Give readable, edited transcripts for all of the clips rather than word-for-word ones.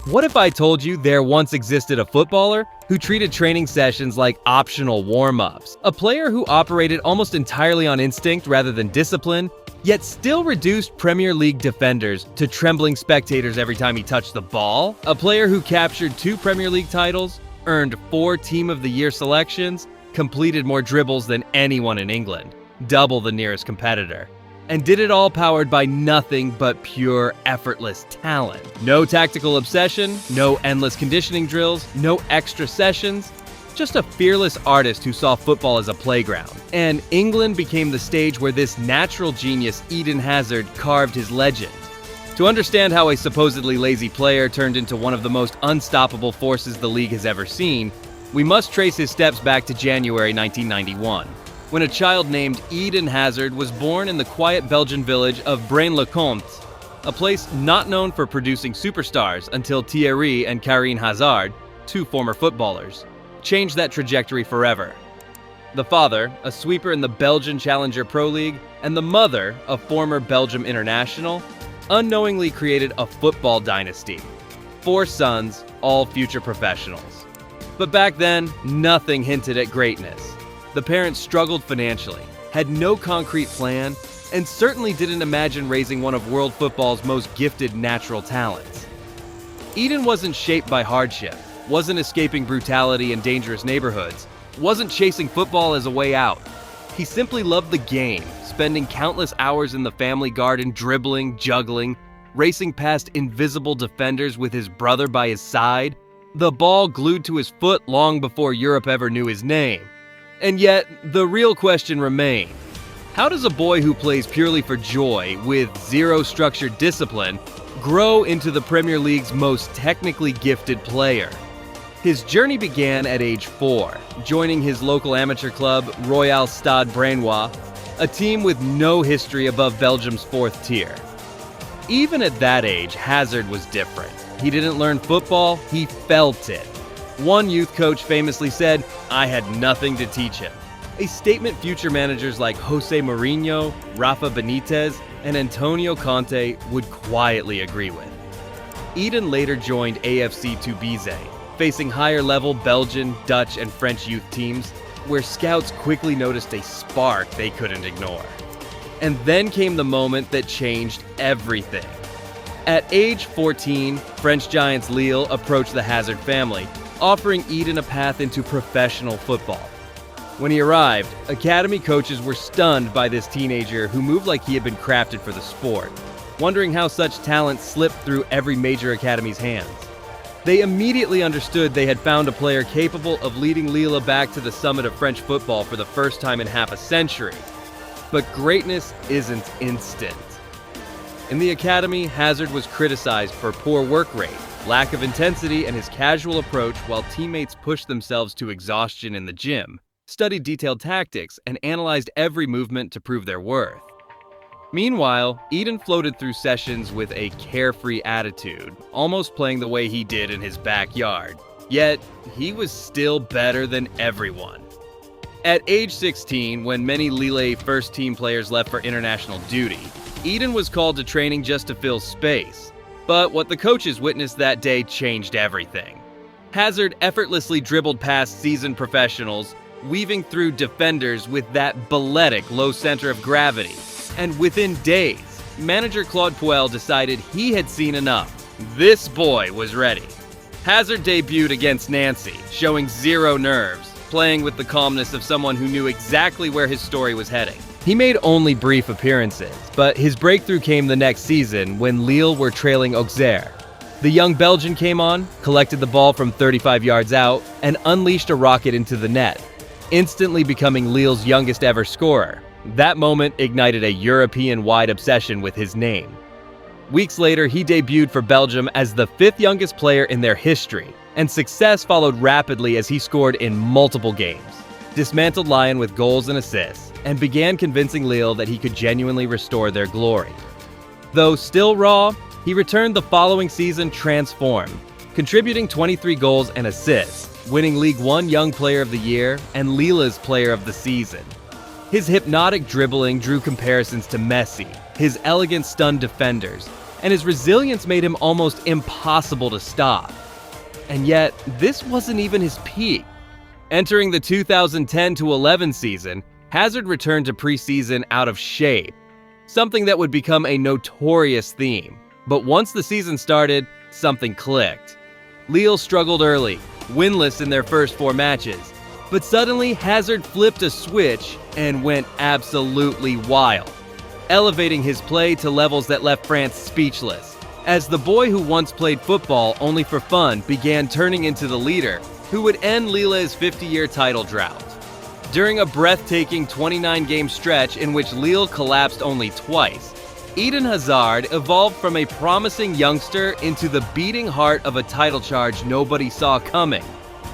What if I told you there once existed a footballer who treated training sessions like optional warm-ups? A player who operated almost entirely on instinct rather than discipline, yet still reduced Premier League defenders to trembling spectators every time he touched the ball? A player who captured 2 Premier League titles, earned 4 Team of the Year selections, completed more dribbles than anyone in England, double the nearest competitor, and did it all powered by nothing but pure, effortless talent. No tactical obsession, no endless conditioning drills, no extra sessions, just a fearless artist who saw football as a playground. And England became the stage where this natural genius Eden Hazard carved his legend. To understand how a supposedly lazy player turned into one of the most unstoppable forces the league has ever seen, we must trace his steps back to January 1991. When a child named Eden Hazard was born in the quiet Belgian village of Braine-le-Comte, a place not known for producing superstars until Thierry and Karim Hazard, 2 former footballers, changed that trajectory forever. The father, a sweeper in the Belgian Challenger Pro League, and the mother, a former Belgium international, unknowingly created a football dynasty. 4 sons, all future professionals. But back then, nothing hinted at greatness. The parents struggled financially, had no concrete plan, and certainly didn't imagine raising one of world football's most gifted natural talents. Eden wasn't shaped by hardship, wasn't escaping brutality in dangerous neighborhoods, wasn't chasing football as a way out. He simply loved the game, spending countless hours in the family garden dribbling, juggling, racing past invisible defenders with his brother by his side, the ball glued to his foot long before Europe ever knew his name. And yet, the real question remained. How does a boy who plays purely for joy, with zero structured discipline, grow into the Premier League's most technically gifted player? His journey began at age 4, joining his local amateur club, Royal Stade Brainois, a team with no history above Belgium's 4th tier. Even at that age, Hazard was different. He didn't learn football, he felt it. One youth coach famously said, "I had nothing to teach him." A statement future managers like Jose Mourinho, Rafa Benitez, and Antonio Conte would quietly agree with. Eden later joined AFC Tubize, facing higher-level Belgian, Dutch, and French youth teams, where scouts quickly noticed a spark they couldn't ignore. And then came the moment that changed everything. At age 14, French giants Lille approached the Hazard family, offering Eden a path into professional football. When he arrived, academy coaches were stunned by this teenager who moved like he had been crafted for the sport, wondering how such talent slipped through every major academy's hands. They immediately understood they had found a player capable of leading Lille back to the summit of French football for the first time in half a century. But greatness isn't instant. In the academy, Hazard was criticized for poor work rate, lack of intensity, and his casual approach while teammates pushed themselves to exhaustion in the gym, studied detailed tactics, and analyzed every movement to prove their worth. Meanwhile, Eden floated through sessions with a carefree attitude, almost playing the way he did in his backyard. Yet, he was still better than everyone. At age 16, when many Lille first-team players left for international duty, Eden was called to training just to fill space. But what the coaches witnessed that day changed everything. Hazard effortlessly dribbled past seasoned professionals, weaving through defenders with that balletic low center of gravity. And within days, manager Claude Puel decided he had seen enough. This boy was ready. Hazard debuted against Nancy, showing zero nerves, playing with the calmness of someone who knew exactly where his story was heading. He made only brief appearances, but his breakthrough came the next season when Lille were trailing Auxerre. The young Belgian came on, collected the ball from 35 yards out, and unleashed a rocket into the net, instantly becoming Lille's youngest ever scorer. That moment ignited a European-wide obsession with his name. Weeks later, he debuted for Belgium as the 5th youngest player in their history, and success followed rapidly as he scored in multiple games, dismantled Lyon with goals and assists, and began convincing Lille that he could genuinely restore their glory. Though still raw, he returned the following season transformed, contributing 23 goals and assists, winning Ligue 1 Young Player of the Year and Lille's Player of the Season. His hypnotic dribbling drew comparisons to Messi, his elegance stunned defenders, and his resilience made him almost impossible to stop. And yet, this wasn't even his peak. Entering the 2010-11 season, Hazard returned to preseason out of shape, something that would become a notorious theme. But once the season started, something clicked. Lille struggled early, winless in their first 4 matches. But suddenly, Hazard flipped a switch and went absolutely wild, elevating his play to levels that left France speechless, as the boy who once played football only for fun began turning into the leader who would end Lille's 50-year title drought. During a breathtaking 29-game stretch in which Lille collapsed only twice, Eden Hazard evolved from a promising youngster into the beating heart of a title charge nobody saw coming,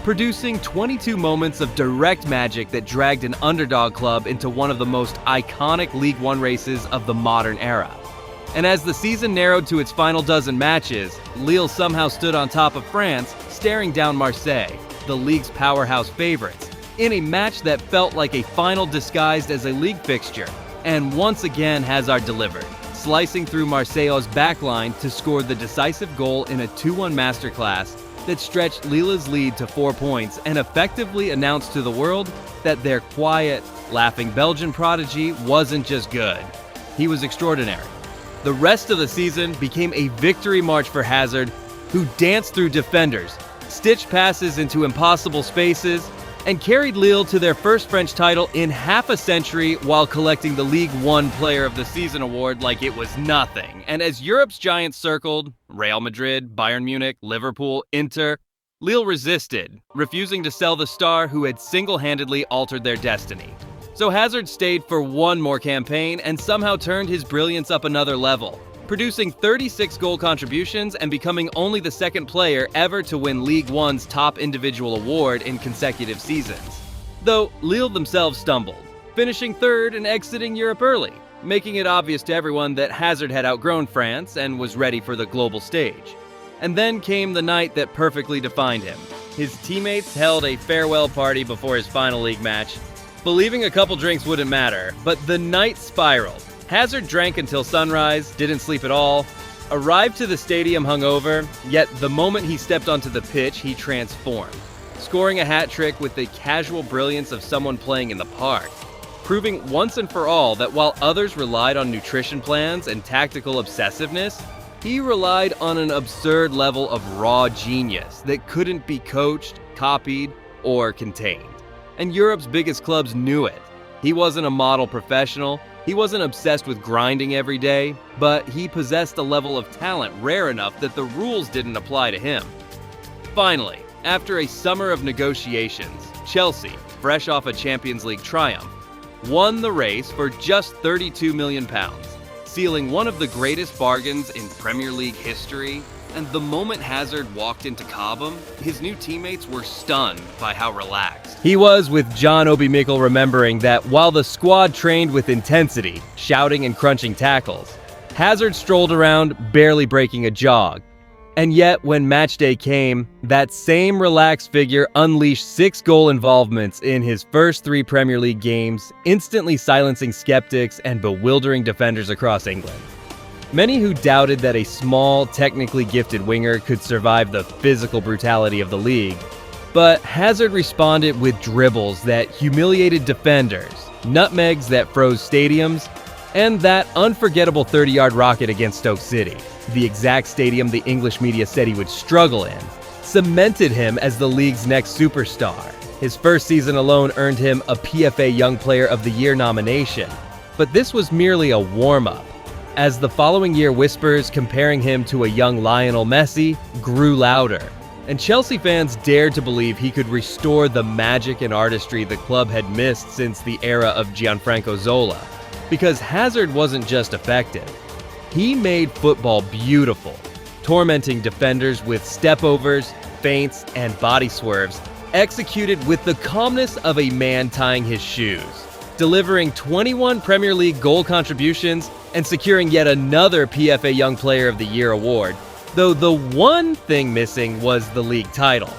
producing 22 moments of direct magic that dragged an underdog club into one of the most iconic Ligue 1 races of the modern era. And as the season narrowed to its final dozen matches, Lille somehow stood on top of France, staring down Marseille, the league's powerhouse favorites, in a match that felt like a final disguised as a league fixture. And once again, Hazard delivered, slicing through Marseille's backline to score the decisive goal in a 2-1 masterclass that stretched Lille's lead to 4 points and effectively announced to the world that their quiet, laughing Belgian prodigy wasn't just good. He was extraordinary. The rest of the season became a victory march for Hazard, who danced through defenders, stitched passes into impossible spaces, and carried Lille to their first French title in half a century while collecting the Ligue 1 Player of the Season award like it was nothing. And as Europe's giants circled, Real Madrid, Bayern Munich, Liverpool, Inter, Lille resisted, refusing to sell the star who had single-handedly altered their destiny. So Hazard stayed for one more campaign and somehow turned his brilliance up another level, producing 36 goal contributions and becoming only the second player ever to win Ligue 1's top individual award in consecutive seasons. Though Lille themselves stumbled, finishing third and exiting Europe early, making it obvious to everyone that Hazard had outgrown France and was ready for the global stage. And then came the night that perfectly defined him. His teammates held a farewell party before his final league match, believing a couple drinks wouldn't matter, but the night spiraled. Hazard drank until sunrise, didn't sleep at all, arrived to the stadium hungover, yet the moment he stepped onto the pitch, he transformed, scoring a hat trick with the casual brilliance of someone playing in the park, proving once and for all that while others relied on nutrition plans and tactical obsessiveness, he relied on an absurd level of raw genius that couldn't be coached, copied, or contained. And Europe's biggest clubs knew it. He wasn't a model professional, he wasn't obsessed with grinding every day, but he possessed a level of talent rare enough that the rules didn't apply to him. Finally, after a summer of negotiations, Chelsea, fresh off a Champions League triumph, won the race for just £32 million, sealing one of the greatest bargains in Premier League history. And the moment Hazard walked into Cobham, his new teammates were stunned by how relaxed he was, with John Obi Mikel remembering that while the squad trained with intensity, shouting and crunching tackles, Hazard strolled around, barely breaking a jog. And yet, when match day came, that same relaxed figure unleashed 6 goal involvements in his first 3 Premier League games, instantly silencing skeptics and bewildering defenders across England. Many who doubted that a small, technically gifted winger could survive the physical brutality of the league, but Hazard responded with dribbles that humiliated defenders, nutmegs that froze stadiums, and that unforgettable 30-yard rocket against Stoke City, the exact stadium the English media said he would struggle in, cemented him as the league's next superstar. His first season alone earned him a PFA Young Player of the Year nomination, but this was merely a warm-up, as the following year whispers comparing him to a young Lionel Messi grew louder, and Chelsea fans dared to believe he could restore the magic and artistry the club had missed since the era of Gianfranco Zola. Because Hazard wasn't just effective, he made football beautiful, tormenting defenders with stepovers, feints, and body swerves, executed with the calmness of a man tying his shoes, delivering 21 Premier League goal contributions and securing yet another PFA Young Player of the Year award, though the one thing missing was the league title.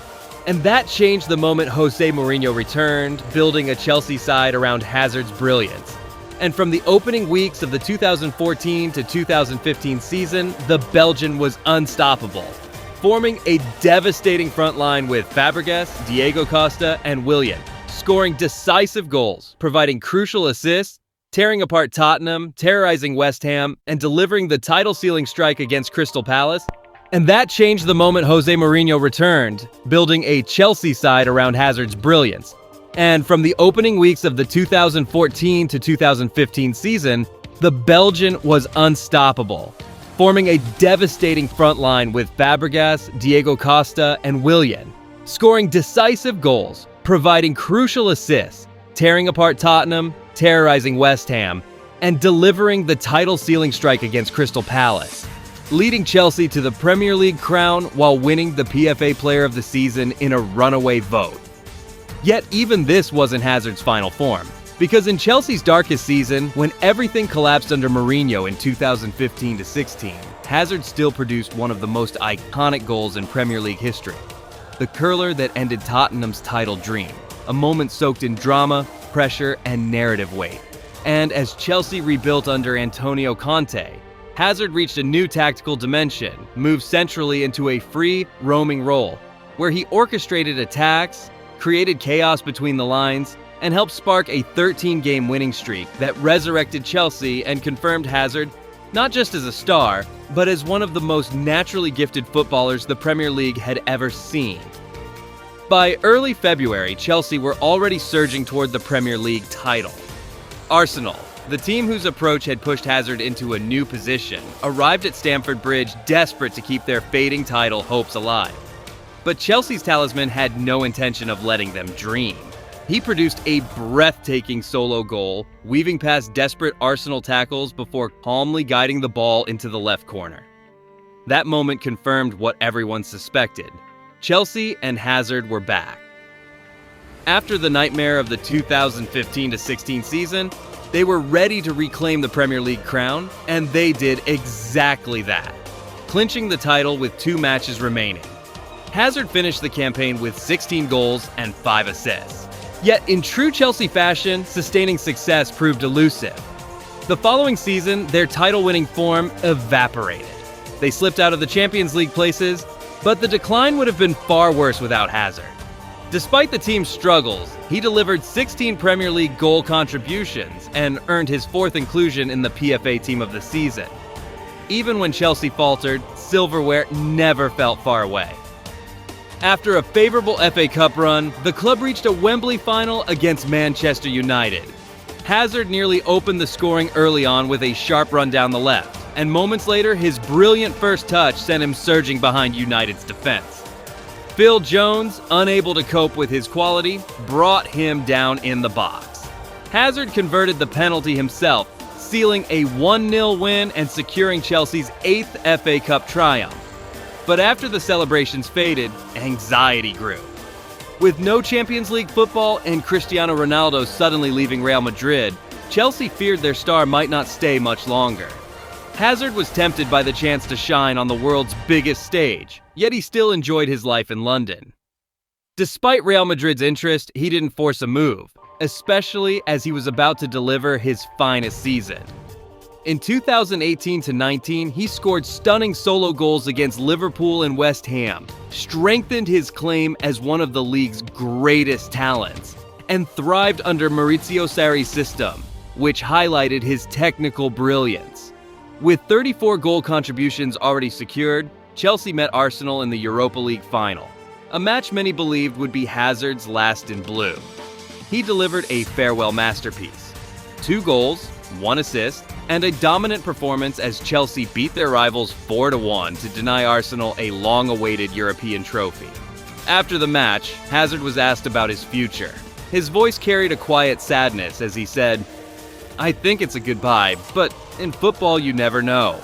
And that changed the moment Jose Mourinho returned, building a Chelsea side around Hazard's brilliance. And from the opening weeks of the 2014 to 2015 season, the Belgian was unstoppable, forming a devastating front line with Fabregas, Diego Costa, and Willian, scoring decisive goals, providing crucial assists, tearing apart Tottenham, terrorizing West Ham, and delivering the title-sealing strike against Crystal Palace. And that changed the moment Jose Mourinho returned, building a Chelsea side around Hazard's brilliance. And from the opening weeks of the 2014 to 2015 season, the Belgian was unstoppable, forming a devastating front line with Fabregas, Diego Costa, and Willian, scoring decisive goals, providing crucial assists, tearing apart Tottenham, terrorizing West Ham, and delivering the title-sealing strike against Crystal Palace, leading Chelsea to the Premier League crown while winning the PFA Player of the Season in a runaway vote. Yet even this wasn't Hazard's final form, because in Chelsea's darkest season, when everything collapsed under Mourinho in 2015-16, Hazard still produced one of the most iconic goals in Premier League history, the curler that ended Tottenham's title dream, a moment soaked in drama, pressure, and narrative weight. And as Chelsea rebuilt under Antonio Conte, Hazard reached a new tactical dimension, moved centrally into a free, roaming role, where he orchestrated attacks, created chaos between the lines, and helped spark a 13-game winning streak that resurrected Chelsea and confirmed Hazard not just as a star, but as one of the most naturally gifted footballers the Premier League had ever seen. By early February, Chelsea were already surging toward the Premier League title. Arsenal, the team whose approach had pushed Hazard into a new position, arrived at Stamford Bridge desperate to keep their fading title hopes alive. But Chelsea's talisman had no intention of letting them dream. He produced a breathtaking solo goal, weaving past desperate Arsenal tackles before calmly guiding the ball into the left corner. That moment confirmed what everyone suspected. Chelsea and Hazard were back. After the nightmare of the 2015-16 season, they were ready to reclaim the Premier League crown, and they did exactly that, clinching the title with 2 matches remaining. Hazard finished the campaign with 16 goals and 5 assists. Yet in true Chelsea fashion, sustaining success proved elusive. The following season, their title-winning form evaporated. They slipped out of the Champions League places, but the decline would have been far worse without Hazard. Despite the team's struggles, he delivered 16 Premier League goal contributions and earned his 4th inclusion in the PFA Team of the Season. Even when Chelsea faltered, silverware never felt far away. After a favorable FA Cup run, the club reached a Wembley final against Manchester United. Hazard nearly opened the scoring early on with a sharp run down the left, and moments later, his brilliant first touch sent him surging behind United's defense. Phil Jones, unable to cope with his quality, brought him down in the box. Hazard converted the penalty himself, sealing a 1-0 win and securing Chelsea's 8th FA Cup triumph. But after the celebrations faded, anxiety grew. With no Champions League football and Cristiano Ronaldo suddenly leaving Real Madrid, Chelsea feared their star might not stay much longer. Hazard was tempted by the chance to shine on the world's biggest stage, yet he still enjoyed his life in London. Despite Real Madrid's interest, he didn't force a move, especially as he was about to deliver his finest season. In 2018-19, he scored stunning solo goals against Liverpool and West Ham, strengthened his claim as one of the league's greatest talents, and thrived under Maurizio Sarri's system, which highlighted his technical brilliance. With 34 goal contributions already secured, Chelsea met Arsenal in the Europa League final, a match many believed would be Hazard's last in blue. He delivered a farewell masterpiece. 2 goals, 1 assist, and a dominant performance as Chelsea beat their rivals 4-1 to deny Arsenal a long-awaited European trophy. After the match, Hazard was asked about his future. His voice carried a quiet sadness as he said, "I think it's a goodbye, but in football you never know.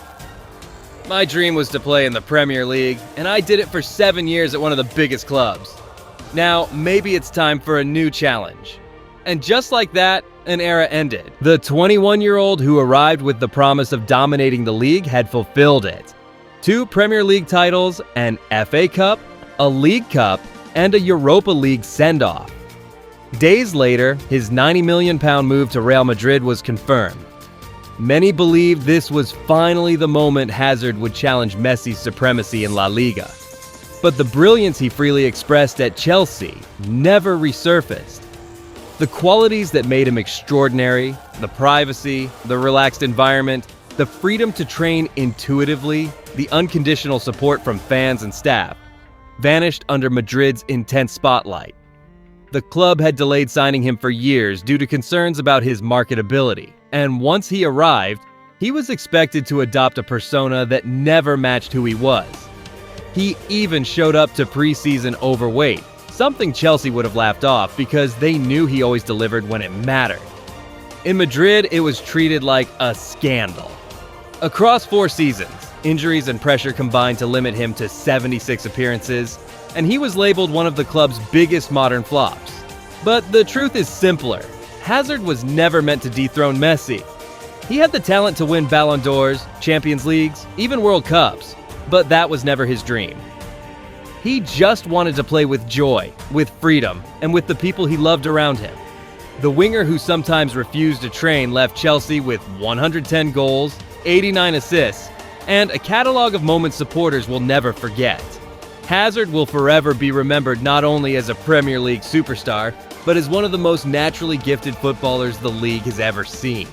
My dream was to play in the Premier League, and I did it for 7 years at one of the biggest clubs. Now, maybe it's time for a new challenge." And just like that, an era ended. The 21-year-old who arrived with the promise of dominating the league had fulfilled it. 2 Premier League titles, an FA Cup, a League Cup, and a Europa League send-off. Days later, his £90 million move to Real Madrid was confirmed. Many believed this was finally the moment Hazard would challenge Messi's supremacy in La Liga. But the brilliance he freely expressed at Chelsea never resurfaced. The qualities that made him extraordinary, the privacy, the relaxed environment, the freedom to train intuitively, the unconditional support from fans and staff, vanished under Madrid's intense spotlight. The club had delayed signing him for years due to concerns about his marketability, and once he arrived, he was expected to adopt a persona that never matched who he was. He even showed up to preseason overweight, something Chelsea would have laughed off because they knew he always delivered when it mattered. In Madrid, it was treated like a scandal. Across 4 seasons, injuries and pressure combined to limit him to 76 appearances, and he was labeled one of the club's biggest modern flops. But the truth is simpler. Hazard was never meant to dethrone Messi. He had the talent to win Ballon d'Ors, Champions Leagues, even World Cups, but that was never his dream. He just wanted to play with joy, with freedom, and with the people he loved around him. The winger who sometimes refused to train left Chelsea with 110 goals, 89 assists, and a catalog of moments supporters will never forget. Hazard will forever be remembered not only as a Premier League superstar, but as one of the most naturally gifted footballers the league has ever seen.